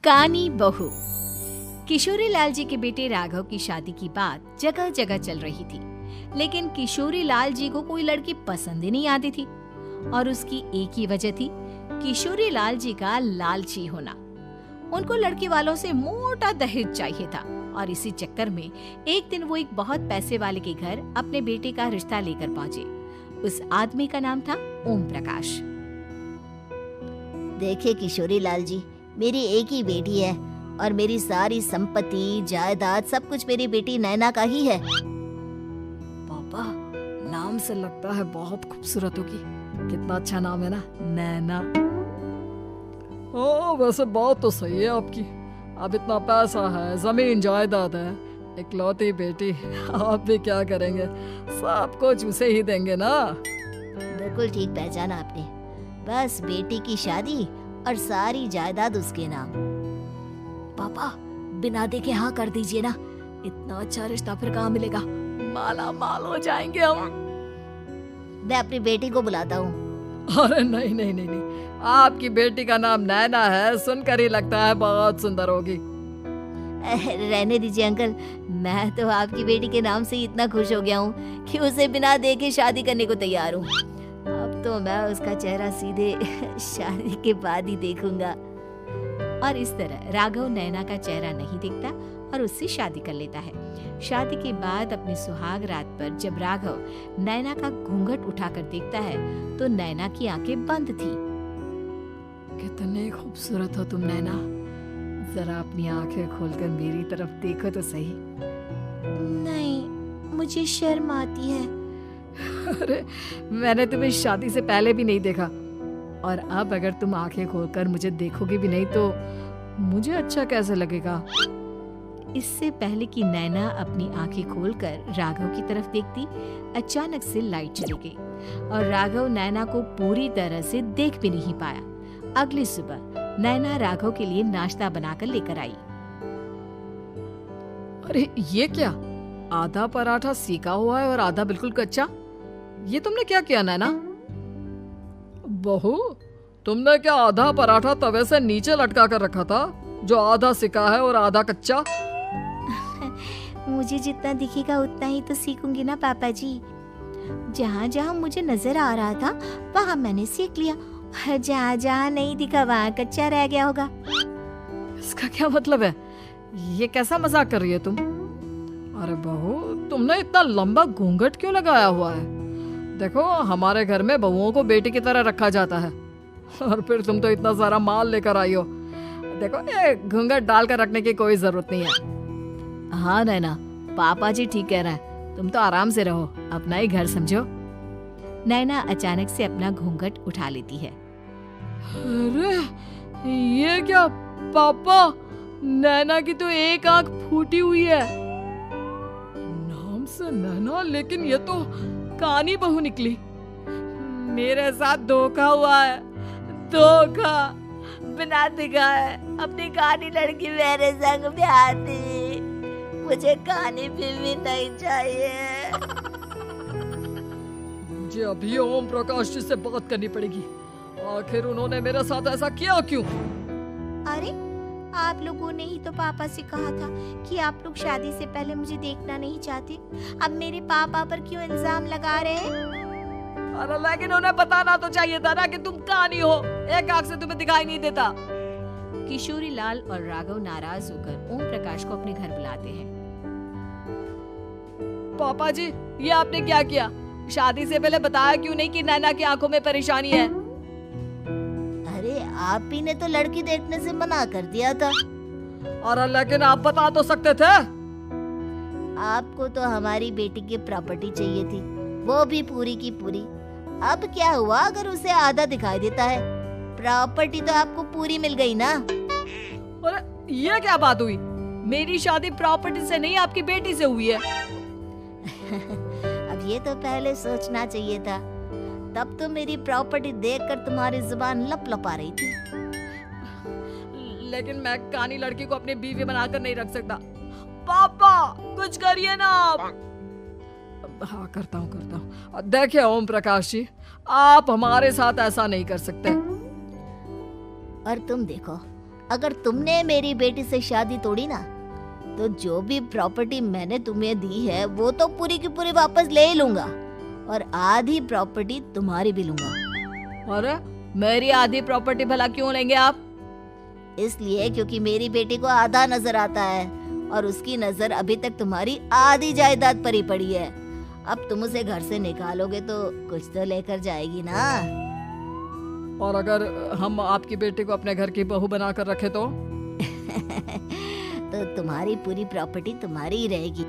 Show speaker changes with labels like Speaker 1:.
Speaker 1: कानी बहू। किशोरी लाल जी के बेटे राघव की शादी की बात जगह जगह चल रही थी, लेकिन किशोरी लाल जी को कोई लड़की पसंद ही नहीं आती थी। और उसकी एक ही वजह थी, किशोरी लाल जी का लालची होना। उनको लड़की वालों से मोटा दहेज चाहिए था और इसी चक्कर में एक दिन वो एक बहुत पैसे वाले के घर अपने बेटे का रिश्ता लेकर पहुंचे। उस आदमी का नाम था ओम प्रकाश।
Speaker 2: देखिए किशोरी लाल जी, मेरी एक ही बेटी है और मेरी सारी संपत्ति जायदाद सब कुछ मेरी बेटी नैना का ही है।
Speaker 3: पापा, नाम से लगता है बहुत खूबसूरत होगी। कितना अच्छा नाम है ना, नैना। ओ, वैसे बात तो सही है आपकी। अब इतना पैसा है, जमीन जायदाद है, इकलौती बेटी, आप भी क्या करेंगे? सब कुछ उसे ही देंगे ना।
Speaker 2: बिल्कुल ठीक पहचाना आपने। बस बेटी की शादी और सारी जायदाद उसके नाम।
Speaker 3: पापा, बिना देखे हाँ कर दीजिए ना। इतना अच्छा रिश्ता फिर कहाँ मिलेगा? माला माल हो जाएंगे हम।
Speaker 2: मैं अपनी बेटी को बुलाता हूँ।
Speaker 3: अरे नहीं नहीं नहीं नहीं, आपकी बेटी का नाम नैना है, सुनकर ही लगता है बहुत सुंदर होगी।
Speaker 2: रहने दीजिए अंकल, मैं तो आपकी बेटी के नाम से ही इतना खुश हो गया हूँ कि उसे बिना देखे शादी करने को तैयार हूँ। अब तो मैं उसका चेहरा सीधे शादी के बाद ही देखूंगा।
Speaker 1: और इस तरह राघव नैना का चेहरा नहीं देखता और उससे शादी कर लेता है। शादी के बाद अपनी सुहाग रात पर जब राघव नैना का घूंघट उठाकर देखता है तो नैना की आंखें बंद थी।
Speaker 3: कितने खूबसूरत हो तुम नैना, जरा अपनी आंखें खोलकर मेरी तरफ देखो तो सही।
Speaker 2: नहीं, मुझे शर्म आती है।
Speaker 3: अरे, मैंने तुम्हें शादी से पहले भी नहीं देखा, और अब अगर तुम आंखें खोलकर मुझे देखोगे भी नहीं तो मुझे अच्छा कैसे लगेगा?
Speaker 1: इससे पहले कि नैना अपनी आंखें खोलकर राघव की तरफ देखती, अचानक से लाइट चली गई और राघव नैना को पूरी तरह से देख भी नहीं पाया। अगली सुबह नैना राघव के लिए नाश्ता बनाकर लेकर आई।
Speaker 3: अरे ये क्या, आधा पराठा सेका हुआ है और आधा बिल्कुल कच्चा। ये तुमने क्या किया नैना? बहू, तुमने क्या आधा पराठा तवे से नीचे लटका कर रखा था, जो आधा सिका है और आधा कच्चा?
Speaker 2: मुझे जितना दिखेगा उतना ही तो सीखूंगी ना पापा जी। जहाँ जहाँ मुझे नजर आ रहा था वहाँ मैंने सीख लिया, जहाँ जहाँ नहीं दिखा वहाँ कच्चा रह गया होगा।
Speaker 3: इसका क्या मतलब है? ये कैसा मजाक कर रही है तुम? अरे बहू, तुमने इतना लंबा घूंघट क्यों लगाया हुआ है? देखो, हमारे घर में बहुओं को बेटी की तरह रखा जाता है, और फिर तुम तो इतना सारा माल लेकर आई हो। देखो, ये घूंघट डालकर रखने की कोई जरूरत नहीं है। हाँ नैना, पापा जी ठीक कह रहे हैं, तुम तो आराम से रहो, अपना ही घर समझो।
Speaker 1: नैना अचानक से अपना घूंघट उठा लेती है।
Speaker 3: अरे ये क्या पापा, नैना की तो एक आंख फूटी हुई है। नाम से नैना, लेकिन ये तो कानी बहू निकली। मेरे साथ धोखा हुआ है, धोखा।
Speaker 2: बिना दिखाए अपनी कानी लड़की मेरे संग ब्याह थी। मुझे कानी भी नहीं चाहिए।
Speaker 3: मुझे अभी ओम प्रकाश जी से बात करनी पड़ेगी। आखिर उन्होंने मेरे साथ ऐसा किया क्यों?
Speaker 2: अरे, आप लोगों ने ही तो पापा से कहा था कि आप लोग शादी से पहले मुझे देखना नहीं चाहते। अब मेरे पापा पर क्यों इल्जाम लगा रहे हैं?
Speaker 3: अरे लेकिन उन्हें बताना तो चाहिए था ना कि तुम कानी हो, एक आंख से तुम्हें दिखाई नहीं देता।
Speaker 1: किशोरी लाल और राघव नाराज होकर ओम प्रकाश को अपने घर बुलाते हैं।
Speaker 3: पापा जी, ये आपने क्या किया? शादी से पहले बताया क्यों नहीं कि नैना की आंखों में परेशानी है?
Speaker 2: अरे, आप ही ने तो लड़की देखने से मना कर दिया था।
Speaker 3: और लेकिन आप बता तो सकते थे।
Speaker 2: आपको तो हमारी बेटी की प्रॉपर्टी चाहिए थी, वो भी पूरी की पूरी। अब क्या हुआ अगर उसे आधा दिखाई देता है? प्रॉपर्टी तो आपको पूरी मिल गई ना।
Speaker 3: अरे ये क्या बात हुई? मेरी शादी प्रॉपर्टी से नहीं, आपकी बेटी से हुई है।
Speaker 2: अब ये तो पहले सोचना चाहिए था, तब तो मेरी प्रॉपर्टी देखकर तुम्हारी जुबान लप लपा रही थी।
Speaker 3: लेकिन मैं कानी लड़की को अपनी बीवी बनाकर नहीं रख सकता। पापा, कुछ करिए ना आप। हाँ, करता हूँ। देखिए ओम प्रकाश जी, आप हमारे साथ ऐसा नहीं कर सकते।
Speaker 2: और तुम देखो, अगर तुमने मेरी बेटी से शादी तोड़ी ना, तो जो भी प्रॉपर्टी मैंने तुम्हें दी है वो तो पूरी की पूरी वापस ले ही लूंगा, और आधी प्रॉपर्टी तुम्हारी भी लूंगा।
Speaker 3: अरे मेरी आधी प्रॉपर्टी भला क्यों लेंगे आप?
Speaker 2: इसलिए क्योंकि मेरी बेटी को आधा नजर आता है और उसकी नजर अभी तक तुम्हारी आधी जायदाद पर ही पड़ी है। अब तुम उसे घर से निकालोगे तो कुछ तो लेकर जाएगी ना।
Speaker 3: और अगर हम आपकी बेटी को अपने घर की बहू बना कर रखे तो?
Speaker 2: तो तुम्हारी पूरी प्रॉपर्टी तुम्हारी ही रहेगी।